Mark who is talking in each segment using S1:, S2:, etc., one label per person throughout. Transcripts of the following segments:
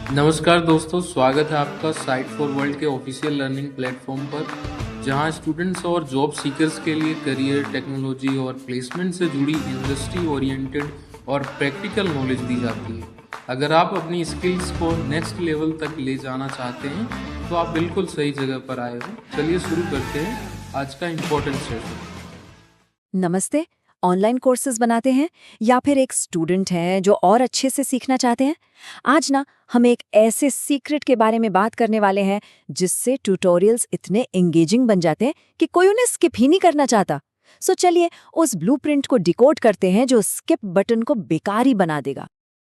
S1: नमस्कार दोस्तों, स्वागत है आपका साइट फॉर वर्ल्ड के ऑफिशियल लर्निंग प्लेटफॉर्म पर, जहां स्टूडेंट्स और जॉब सीकर्स के लिए करियर, टेक्नोलॉजी और प्लेसमेंट से जुड़ी इंडस्ट्री ओरिएंटेड और प्रैक्टिकल नॉलेज दी जाती है। अगर आप अपनी स्किल्स को नेक्स्ट लेवल तक ले जाना चाहते हैं, तो आप बिल्कुल सही जगह पर आए हो। चलिए शुरू करते हैं आज का इम्पोर्टेंट सेशन।
S2: नमस्ते। ऑनलाइन कोर्सेज बनाते हैं या फिर एक स्टूडेंट हैं जो और अच्छे से सीखना चाहते हैं। आज ना हम एक ऐसे सीक्रेट के बारे में बात करने वाले हैं जिससे ट्यूटोरियल्स इतने एंगेजिंग बन जाते हैं कि कोई उन्हें स्किप ही नहीं करना चाहता। सो चलिए उस ब्लूप्रिंट को डिकोड करते हैं जो स्किप बटन को बेकार ही बना देगा।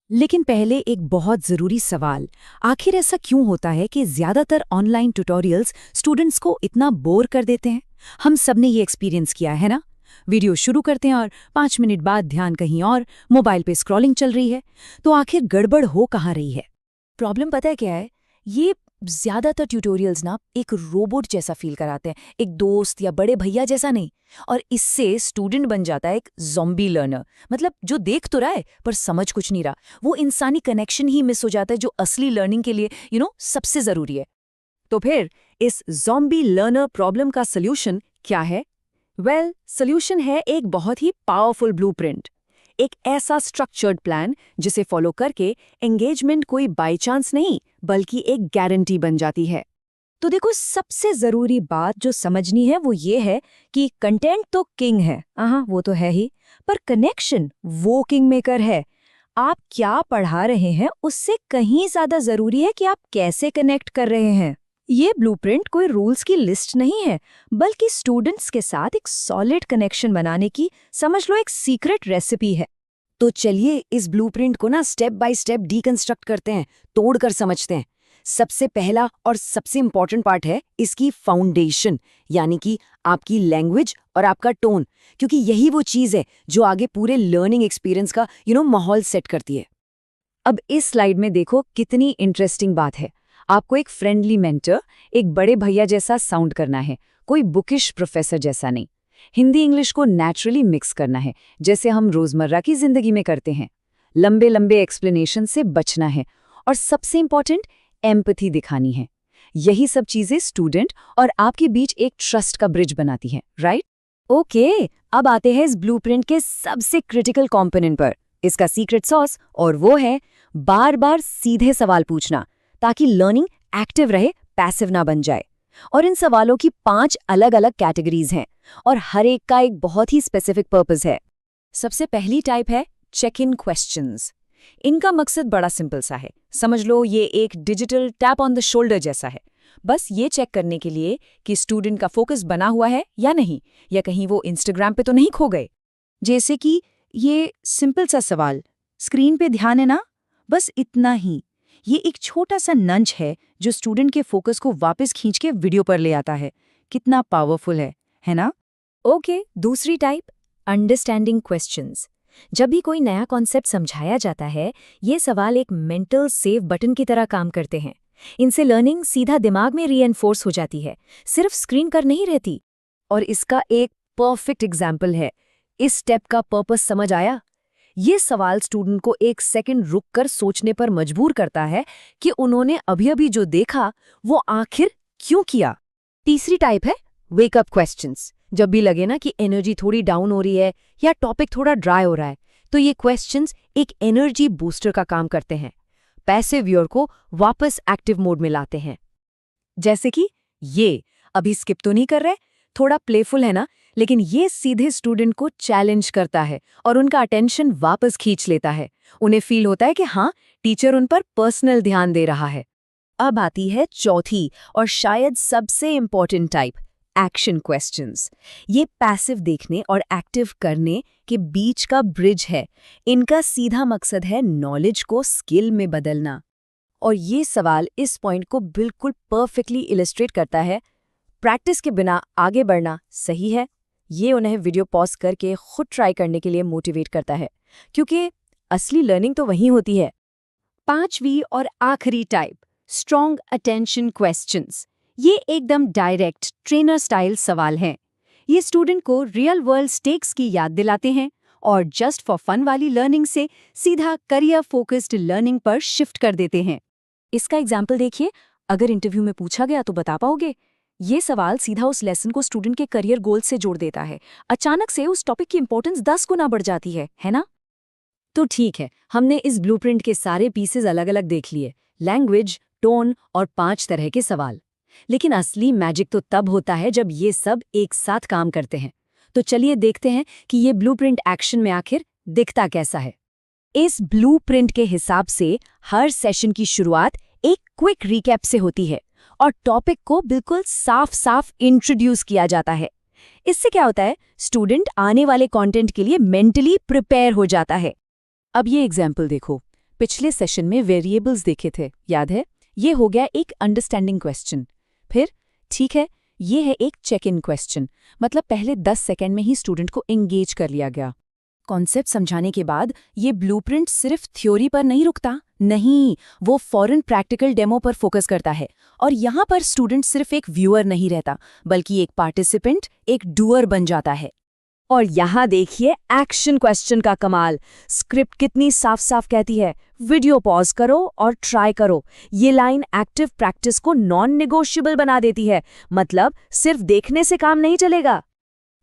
S2: लेकिन पहले एक बहुत जरूरी सवाल, आखिर ऐसा क्यों होता है कि ज्यादातर ऑनलाइन ट्यूटोरियल्स स्टूडेंट्स को इतना बोर कर देते हैं? हम सबने ये एक्सपीरियंस किया है ना। वीडियो शुरू करते हैं और 5 मिनट बाद ध्यान कहीं और, मोबाइल पे स्क्रॉलिंग चल रही है। तो आखिर गड़बड़ हो कहाँ रही है? प्रॉब्लम पता है क्या है? ये ज्यादातर ट्यूटोरियल्स ना एक रोबोट जैसा फील कराते हैं, एक दोस्त या बड़े भैया जैसा नहीं। और इससे स्टूडेंट बन जाता है एक ज़ॉम्बी लर्नर, मतलब जो देख तो रहा है पर समझ कुछ नहीं रहा। वो इंसानी कनेक्शन ही मिस हो जाता है जो असली लर्निंग के लिए सबसे जरूरी है। तो फिर इस ज़ॉम्बी लर्नर प्रॉब्लम का सोल्यूशन क्या है? सोल्यूशन है एक बहुत ही पावरफुल ब्लूप्रिंट, एक ऐसा स्ट्रक्चर्ड प्लान जिसे फॉलो करके एंगेजमेंट कोई बाय चांस नहीं बल्कि एक गारंटी बन जाती है। तो देखो, सबसे जरूरी बात जो समझनी है वो ये है कि कंटेंट तो किंग है, वो तो है ही, पर कनेक्शन वो किंग मेकर है। आप क्या पढ़ा रहे हैं उससे कहीं ज्यादा जरूरी है कि आप कैसे कनेक्ट कर रहे हैं। ये ब्लूप्रिंट कोई रूल्स की लिस्ट नहीं है, बल्कि स्टूडेंट्स के साथ एक सॉलिड कनेक्शन बनाने की, समझ लो, एक सीक्रेट रेसिपी है। तो चलिए इस ब्लूप्रिंट को ना स्टेप बाय स्टेप डीकंस्ट्रक्ट करते हैं, तोड़कर समझते हैं। सबसे पहला और सबसे इंपॉर्टेंट पार्ट है इसकी फाउंडेशन, यानी कि आपकी लैंग्वेज और आपका टोन, क्योंकि यही वो चीज है जो आगे पूरे लर्निंग एक्सपीरियंस का माहौल सेट करती है। अब इस स्लाइड में देखो कितनी इंटरेस्टिंग बात है। आपको एक फ्रेंडली मेंटर, एक बड़े भैया जैसा साउंड करना है, कोई बुकिश प्रोफेसर जैसा नहीं। हिंदी इंग्लिश को नेचुरली मिक्स करना है, जैसे हम रोजमर्रा की जिंदगी में करते हैं। लंबे लंबे एक्सप्लेनेशन से बचना है और सबसे इंपॉर्टेंट, एम्पैथी दिखानी है। यही सब चीजें स्टूडेंट और आपके बीच एक ट्रस्ट का ब्रिज बनाती हैं, राइट? ओके, अब आते हैं इस ब्लूप्रिंट के सबसे क्रिटिकल कंपोनेंट पर, इसका सीक्रेट सॉस, और वो है बार बार सीधे सवाल पूछना, ताकि लर्निंग एक्टिव रहे, पैसिव ना बन जाए। और इन सवालों की 5 अलग अलग कैटेगरीज हैं और हर एक का एक बहुत ही स्पेसिफिक पर्पस है। सबसे पहली टाइप है चेक इन क्वेश्चंस। इनका मकसद बड़ा सिंपल सा है, समझ लो ये एक digital tap on the shoulder जैसा है। बस ये चेक करने के लिए कि स्टूडेंट का फोकस बना हुआ है या नहीं, या कहीं वो इंस्टाग्राम पे तो नहीं खो गए। जैसे कि ये सिंपल सा सवाल, स्क्रीन पे ध्यान है ना? बस इतना ही। ये एक छोटा सा नंज है जो स्टूडेंट के फोकस को वापस खींच के वीडियो पर ले आता है। कितना पावरफुल है ना? ओके, दूसरी टाइप, अंडरस्टैंडिंग क्वेश्चंस। जब भी कोई नया कॉन्सेप्ट समझाया जाता है, ये सवाल एक मेंटल सेव बटन की तरह काम करते हैं। इनसे लर्निंग सीधा दिमाग में रीएनफोर्स हो जाती है, सिर्फ स्क्रीन पर नहीं रहती। और इसका एक परफेक्ट एग्जाम्पल है। इस स्टेप का पर्पस समझ आया? ये सवाल स्टूडेंट को एक सेकंड रुककर सोचने पर मजबूर करता है कि उन्होंने अभी अभी जो देखा वो आखिर क्यों किया। तीसरी टाइप है वेकअप क्वेश्चंस। जब भी लगे ना कि एनर्जी थोड़ी डाउन हो रही है या टॉपिक थोड़ा ड्राई हो रहा है, तो ये क्वेश्चंस एक एनर्जी बूस्टर का काम करते हैं, पैसिव व्यूअर को वापस एक्टिव मोड में लाते हैं। जैसे कि ये अभी स्किप तो नहीं कर रहे, थोड़ा प्लेफुल है ना, लेकिन ये सीधे स्टूडेंट को चैलेंज करता है और उनका अटेंशन वापस खींच लेता है। उन्हें फील होता है कि हाँ, टीचर उन पर पर्सनल ध्यान दे रहा है। अब आती है चौथी और शायद सबसे इंपॉर्टेंट टाइप, एक्शन क्वेश्चंस। ये पैसिव देखने और एक्टिव करने के बीच का ब्रिज है। इनका सीधा मकसद है नॉलेज को स्किल में बदलना। और ये सवाल इस पॉइंट को बिल्कुल परफेक्टली इलस्ट्रेट करता है। प्रैक्टिस के बिना आगे बढ़ना सही है, ये उन्हें वीडियो पॉज करके खुद ट्राई करने के लिए मोटिवेट करता है, क्योंकि असली लर्निंग तो वहीं होती है। पांचवी और आखिरी टाइप, स्ट्रॉन्ग अटेंशन क्वेश्चंस। ये एकदम डायरेक्ट ट्रेनर स्टाइल सवाल हैं। ये स्टूडेंट को रियल वर्ल्ड स्टेक्स की याद दिलाते हैं और जस्ट फॉर फन वाली लर्निंग से सीधा करियर फोकस्ड लर्निंग पर शिफ्ट कर देते हैं। इसका एग्जाम्पल देखिए, अगर इंटरव्यू में पूछा गया तो बता पाओगे? ये सवाल सीधा उस लेसन को स्टूडेंट के करियर गोल से जोड़ देता है। अचानक से उस टॉपिक की इंपॉर्टेंस 10 गुना बढ़ जाती है ना? तो ठीक है, हमने इस ब्लूप्रिंट के सारे पीसेज अलग अलग देख लिए, लैंग्वेज, टोन और 5 तरह के सवाल। लेकिन असली मैजिक तो तब होता है जब ये सब एक साथ काम करते हैं। तो चलिए देखते हैं कि ये ब्लूप्रिंट एक्शन में आखिर दिखता कैसा है। इस ब्लूप्रिंट के हिसाब से हर सेशन की शुरुआत एक क्विक रिकैप से होती है और टॉपिक को बिल्कुल साफ साफ इंट्रोड्यूस किया जाता है। इससे क्या होता है, स्टूडेंट आने वाले कंटेंट के लिए मेंटली प्रिपेयर हो जाता है। अब ये एग्जाम्पल देखो, पिछले सेशन में वेरिएबल्स देखे थे, याद है? ये हो गया एक अंडरस्टैंडिंग क्वेश्चन। फिर ठीक है, ये है एक चेक इन क्वेश्चन, मतलब पहले 10 सेकेंड में ही स्टूडेंट को एंगेज कर लिया गया। कॉन्सेप्ट समझाने के बाद ये ब्लूप्रिंट सिर्फ थ्योरी पर नहीं रुकता, नहीं, वो फौरन प्रैक्टिकल डेमो पर फोकस करता है। और यहाँ पर स्टूडेंट सिर्फ एक व्यूअर नहीं रहता, बल्कि एक पार्टिसिपेंट, एक डूअर बन जाता है। और यहाँ देखिए एक्शन क्वेश्चन का कमाल। स्क्रिप्ट कितनी साफ साफ कहती है, वीडियो पॉज करो और ट्राई करो। ये लाइन एक्टिव प्रैक्टिस को नॉन नेगोशिएबल बना देती है, मतलब सिर्फ देखने से काम नहीं चलेगा।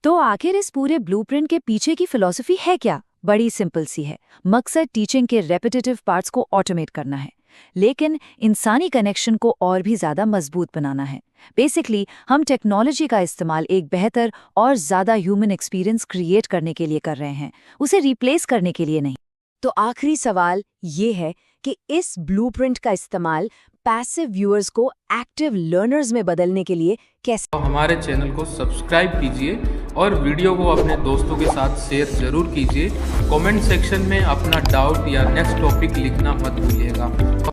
S2: तो आखिर इस पूरे ब्लूप्रिंट के पीछे की फिलॉसफी है क्या? बड़ी सिंपल सी है। मकसद टीचिंग के रेपिटेटिव पार्ट्स को ऑटोमेट करना है, लेकिन इंसानी कनेक्शन को और भी ज्यादा मजबूत बनाना है। बेसिकली हम टेक्नोलॉजी का इस्तेमाल एक बेहतर और ज्यादा ह्यूमन एक्सपीरियंस क्रिएट करने के लिए कर रहे हैं, उसे रिप्लेस करने के लिए नहीं। तो आखिरी सवाल ये है कि इस ब्लूप्रिंट का इस्तेमाल पैसिव व्यूअर्स को एक्टिव लर्नर्स में बदलने के लिए कैसे?
S1: तो हमारे चैनल को सब्सक्राइब कीजिए और वीडियो को अपने दोस्तों के साथ शेयर जरूर कीजिए। कमेंट सेक्शन में अपना डाउट या नेक्स्ट टॉपिक लिखना मत भूलिएगा।